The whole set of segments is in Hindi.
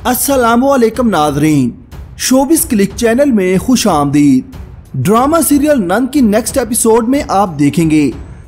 अस्सलामुअलैकुम नाज़रीन, शोबिस क्लिक चैनल में खुश आमदीद। ड्रामा सीरियल नन की नेक्स्ट एपिसोड में आप देखेंगे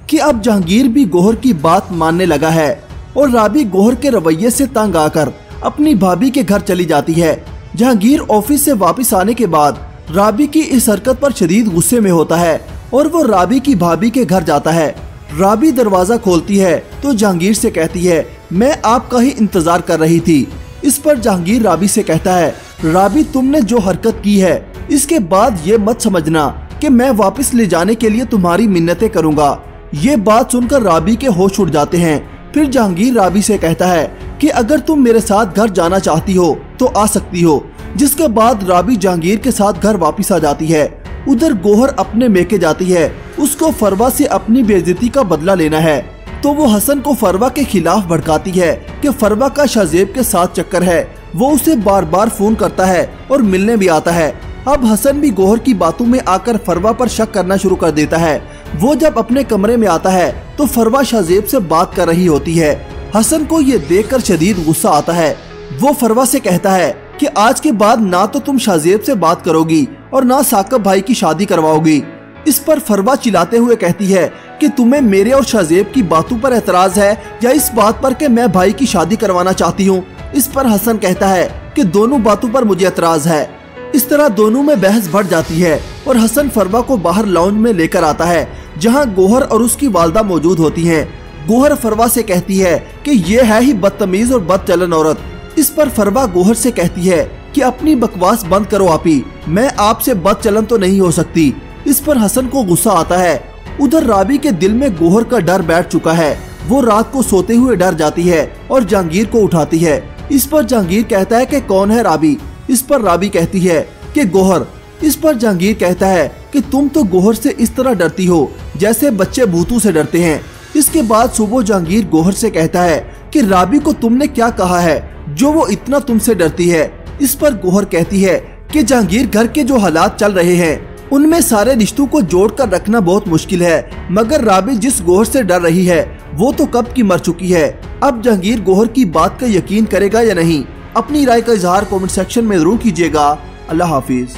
कि अब जहांगीर भी गौहर की बात मानने लगा है और राबी गौहर के रवैये से तंग आकर अपनी भाभी के घर चली जाती है। जहांगीर ऑफिस से वापस आने के बाद राबी की इस हरकत पर शदीद गुस्से में होता है और वो राबी की भाभी के घर जाता है। राबी दरवाजा खोलती है तो जहांगीर से कहती है, मैं आपका ही इंतजार कर रही थी। इस पर जहांगीर राबी से कहता है, राबी तुमने जो हरकत की है इसके बाद ये मत समझना कि मैं वापस ले जाने के लिए तुम्हारी मिन्नतें करूंगा। ये बात सुनकर राबी के होश उड़ जाते हैं। फिर जहांगीर राबी से कहता है कि अगर तुम मेरे साथ घर जाना चाहती हो तो आ सकती हो। जिसके बाद राबी जहांगीर के साथ घर वापस आ जाती है। उधर गौहर अपने मेके जाती है, उसको फरवा से अपनी बेइज्जती का बदला लेना है। तो वो हसन को फरवा के खिलाफ भड़काती है कि फरवा का शाहजेब के साथ चक्कर है। वो उसे बार बार फोन करता है और मिलने भी आता है। अब हसन भी गौहर की बातों में आकर फरवा पर शक करना शुरू कर देता है। वो जब अपने कमरे में आता है तो फरवा शाहजेब से बात कर रही होती है। हसन को ये देखकर शदीद गुस्सा आता है। वो फरवा से कहता है कि आज के बाद ना तो तुम शाहजेब से बात करोगी और ना साकब भाई की शादी करवाओगी। इस पर फरवा चिल्लाते हुए कहती है कि तुम्हें मेरे और शाहजेब की बातों पर एतराज है या इस बात पर कि मैं भाई की शादी करवाना चाहती हूँ। इस पर हसन कहता है कि दोनों बातों पर मुझे एतराज है। इस तरह दोनों में बहस बढ़ जाती है और हसन फरवा को बाहर लाउंज में लेकर आता है जहाँ गौहर और उसकी वालदा मौजूद होती हैं। गौहर फरवा से कहती है कि ये है ही बदतमीज और बदचलन औरत। इस पर फरवा गौहर से कहती है कि अपनी बकवास बंद करो आपी, मैं आपसे बदचलन तो नहीं हो सकती। इस पर हसन को गुस्सा आता है। उधर राबी के दिल में गौहर का डर बैठ चुका है। वो रात को सोते हुए डर जाती है और जहांगीर को उठाती है। इस पर जहांगीर कहता है कि कौन है राबी। इस पर राबी कहती है कि गौहर। इस पर जहांगीर कहता है कि तुम तो गौहर से इस तरह डरती हो जैसे बच्चे भूतों से डरते हैं। इसके बाद सुबह जहांगीर गौहर से कहता है कि राबी को तुमने क्या कहा है जो वो इतना तुमसे डरती है। इस पर गौहर कहती है कि जहांगीर घर के जो हालात चल रहे हैं उनमें सारे रिश्तों को जोड़कर रखना बहुत मुश्किल है, मगर राबी जिस गौहर से डर रही है वो तो कब की मर चुकी है। अब जहांगीर गौहर की बात का यकीन करेगा या नहीं, अपनी राय का इजहार कमेंट सेक्शन में जरूर कीजिएगा। अल्लाह हाफिज।